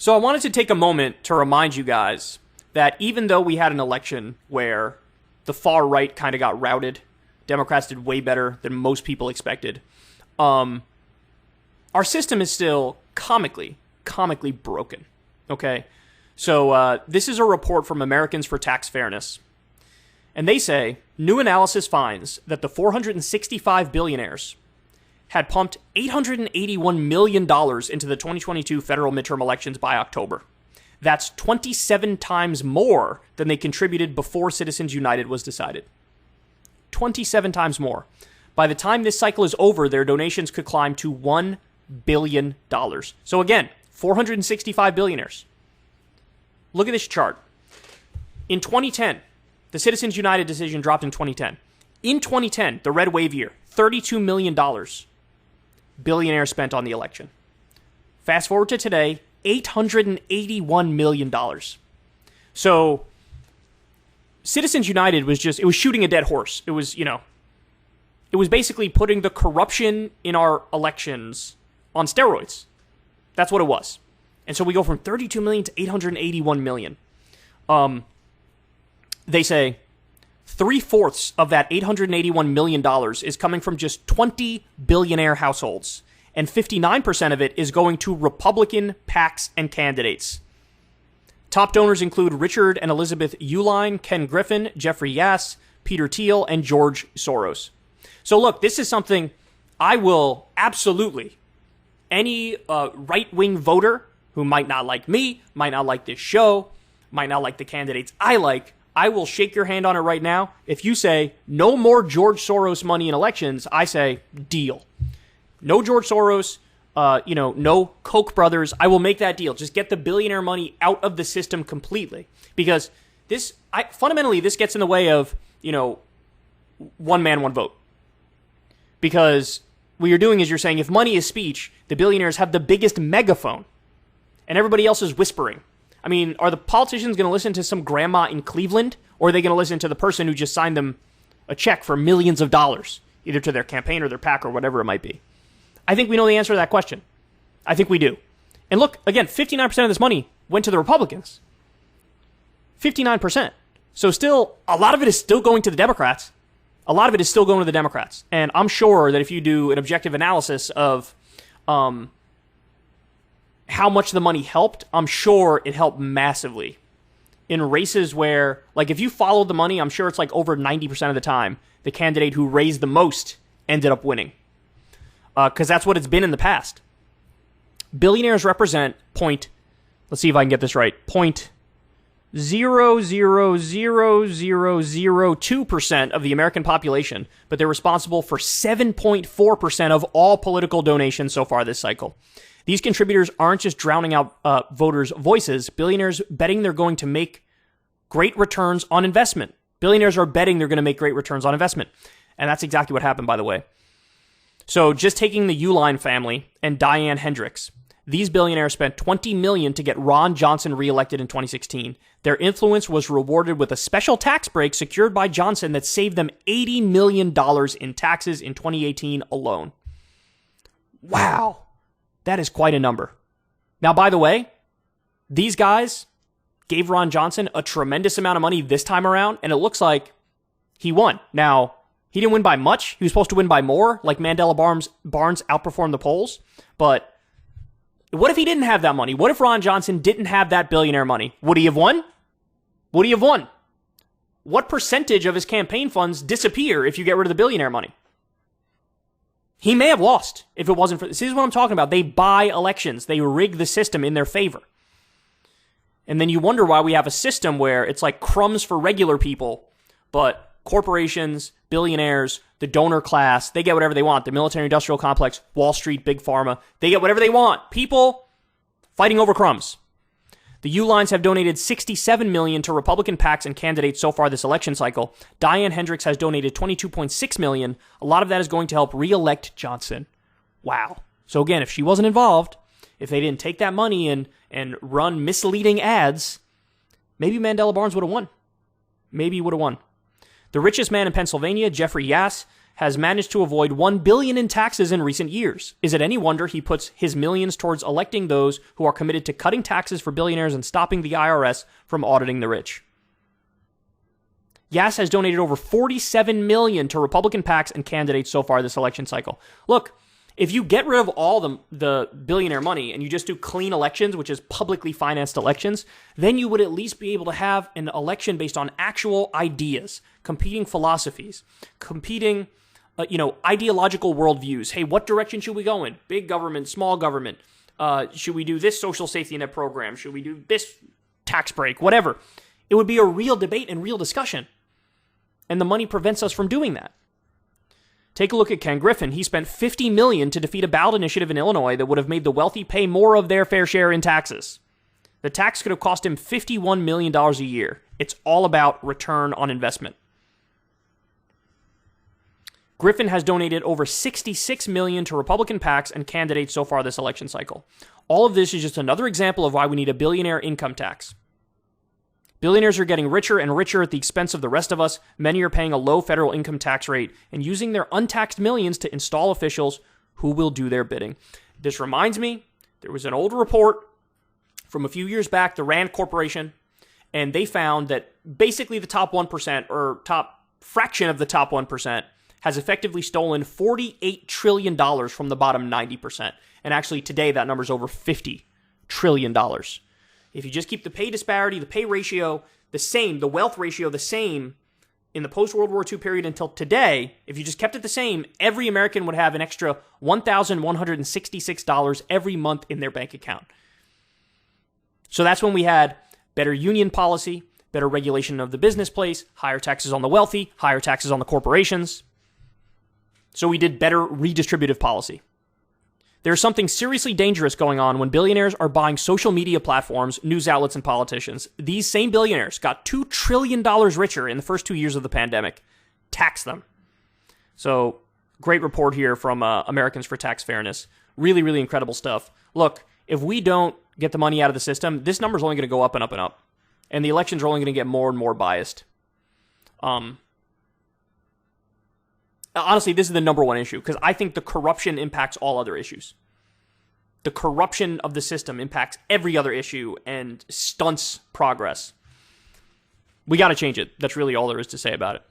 So I wanted to take a moment to remind you guys that even though we had an election where the far right kind of got routed, Democrats did way better than most people expected, our system is still comically broken, okay? So this is a report from Americans for Tax Fairness. And they say, new analysis finds that the 465 billionaires had pumped $881 million into the 2022 federal midterm elections by October. That's 27 times more than they contributed before Citizens United was decided. 27 times more. By the time this cycle is over, their donations could climb to $1 billion. So again, 465 billionaires. Look at this chart. In 2010, the Citizens United decision dropped in 2010. In 2010, the red wave year, $32 million billionaires spent on the election. Fast forward to today, $881 million. So Citizens United was shooting a dead horse. It was basically putting the corruption in our elections on steroids. That's what it was. And so we go from 32 million to 881 million. They say 3/4 of that $881 million is coming from just 20 billionaire households, and 59% of it is going to Republican PACs and candidates. Top donors include Richard and Elizabeth Uihlein, Ken Griffin, Jeffrey Yass, Peter Thiel, and George Soros. So look, this is something I will absolutely, any right-wing voter who might not like me, might not like this show, might not like the candidates I will shake your hand on it right now. If you say, no more George Soros money in elections, I say, deal. No George Soros, no Koch brothers. I will make that deal. Just get the billionaire money out of the system completely. Because fundamentally, this gets in the way of, one man, one vote. Because what you're doing is you're saying, if money is speech, the billionaires have the biggest megaphone. And everybody else is whispering. I mean, are the politicians going to listen to some grandma in Cleveland, or are they going to listen to the person who just signed them a check for millions of dollars, either to their campaign or their PAC or whatever it might be? I think we know the answer to that question. I think we do. And look, again, 59% of this money went to the Republicans. 59%. So still, a lot of it is still going to the Democrats. A lot of it is still going to the Democrats. And I'm sure that if you do an objective analysis of how much the money helped, I'm sure it helped massively in races where, like, if you followed the money, I'm sure it's like over 90% of the time, the candidate who raised the most ended up winning. Because that's what it's been in the past. Billionaires represent let's see if I can get this right, 0.000002% of the American population, but they're responsible for 7.4% of all political donations so far this cycle. These contributors aren't just drowning out voters' voices. Billionaires betting they're going to make great returns on investment. Billionaires are betting they're going to make great returns on investment. And that's exactly what happened, by the way. So just taking the Uihlein family and Diane Hendricks, these billionaires spent $20 million to get Ron Johnson reelected in 2016. Their influence was rewarded with a special tax break secured by Johnson that saved them $80 million in taxes in 2018 alone. Wow. That is quite a number. Now, by the way, these guys gave Ron Johnson a tremendous amount of money this time around, and it looks like he won. Now, he didn't win by much. He was supposed to win by more, like Mandela Barnes outperformed the polls. But what if he didn't have that money? What if Ron Johnson didn't have that billionaire money? Would he have won? Would he have won? What percentage of his campaign funds disappear if you get rid of the billionaire money? He may have lost if it wasn't for this. This is what I'm talking about. They buy elections. They rig the system in their favor. And then you wonder why we have a system where it's like crumbs for regular people, but corporations, billionaires, the donor class, they get whatever they want. The military-industrial complex, Wall Street, Big Pharma, they get whatever they want. People fighting over crumbs. The Uihleins have donated $67 million to Republican PACs and candidates so far this election cycle. Diane Hendricks has donated $22.6 million. A lot of that is going to help re-elect Johnson. Wow. So again, if she wasn't involved, if they didn't take that money and run misleading ads, maybe Mandela Barnes would have won. Maybe he would have won. The richest man in Pennsylvania, Jeffrey Yass, has managed to avoid $1 billion in taxes in recent years. Is it any wonder he puts his millions towards electing those who are committed to cutting taxes for billionaires and stopping the IRS from auditing the rich? Yas has donated over $47 million to Republican PACs and candidates so far this election cycle. Look, if you get rid of all the billionaire money and you just do clean elections, which is publicly financed elections, then you would at least be able to have an election based on actual ideas, competing philosophies, competing ideological worldviews. Hey, what direction should we go in? Big government, small government. Should we do this social safety net program? Should we do this tax break? Whatever. It would be a real debate and real discussion. And the money prevents us from doing that. Take a look at Ken Griffin. He spent $50 million to defeat a ballot initiative in Illinois that would have made the wealthy pay more of their fair share in taxes. The tax could have cost him $51 million a year. It's all about return on investment. Griffin has donated over $66 million to Republican PACs and candidates so far this election cycle. All of this is just another example of why we need a billionaire income tax. Billionaires are getting richer and richer at the expense of the rest of us. Many are paying a low federal income tax rate and using their untaxed millions to install officials who will do their bidding. This reminds me, there was an old report from a few years back, the Rand Corporation, and they found that basically the top 1% or top fraction of the top 1% has effectively stolen $48 trillion from the bottom 90%. And actually today that number is over $50 trillion. If you just keep the pay disparity, the pay ratio the same, the wealth ratio the same in the post-World War II period until today, if you just kept it the same, every American would have an extra $1,166 every month in their bank account. So that's when we had better union policy, better regulation of the business place, higher taxes on the wealthy, higher taxes on the corporations. So we did better redistributive policy. There's something seriously dangerous going on when billionaires are buying social media platforms, news outlets, and politicians. These same billionaires got $2 trillion richer in the first 2 years of the pandemic. Tax them. So, great report here from Americans for Tax Fairness. Really, really incredible stuff. Look, if we don't get the money out of the system, this number's only going to go up and up and up. And the elections are only going to get more and more biased. Honestly, this is the number one issue, because I think the corruption impacts all other issues. The corruption of the system impacts every other issue and stunts progress. We got to change it. That's really all there is to say about it.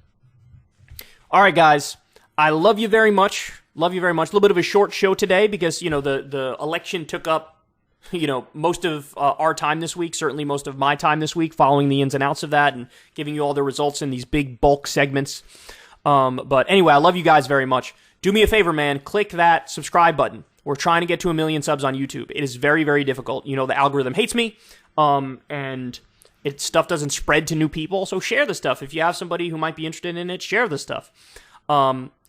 All right, guys. I love you very much. Love you very much. A little bit of a short show today because, the election took up, most of our time this week, certainly most of my time this week, following the ins and outs of that and giving you all the results in these big bulk segments. But anyway, I love you guys very much. Do me a favor, man. Click that subscribe button. We're trying to get to 1 million subs on YouTube. It is very, very difficult. The algorithm hates me, and stuff doesn't spread to new people. So share the stuff. If you have somebody who might be interested in it, share the stuff.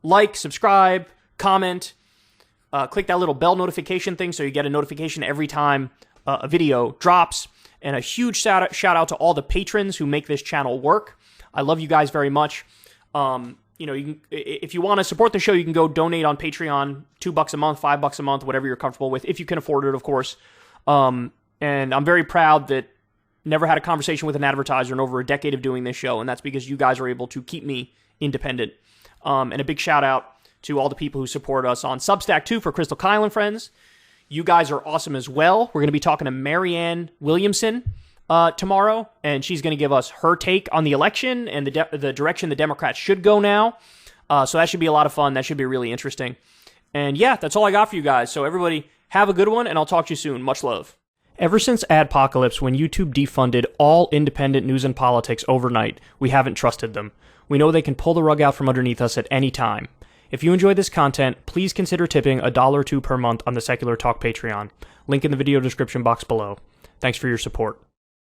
Like, subscribe, comment, click that little bell notification thing so you get a notification every time a video drops. And a huge shout out to all the patrons who make this channel work. I love you guys very much. If you want to support the show, you can go donate on Patreon, $2 a month, $5 a month, whatever you're comfortable with, if you can afford it, of course. And I'm very proud that never had a conversation with an advertiser in over a decade of doing this show, and that's because you guys are able to keep me independent. And a big shout out to all the people who support us on Substack too for Crystal Kyle and friends. You guys are awesome as well. We're going to be talking to Marianne Williamson tomorrow, and she's going to give us her take on the election and the direction the Democrats should go now. So that should be a lot of fun. That should be really interesting. And yeah, that's all I got for you guys. So everybody have a good one, and I'll talk to you soon. Much love. Ever since Adpocalypse, when YouTube defunded all independent news and politics overnight, we haven't trusted them. We know they can pull the rug out from underneath us at any time. If you enjoy this content, please consider tipping $1 or $2 per month on the Secular Talk Patreon. Link in the video description box below. Thanks for your support.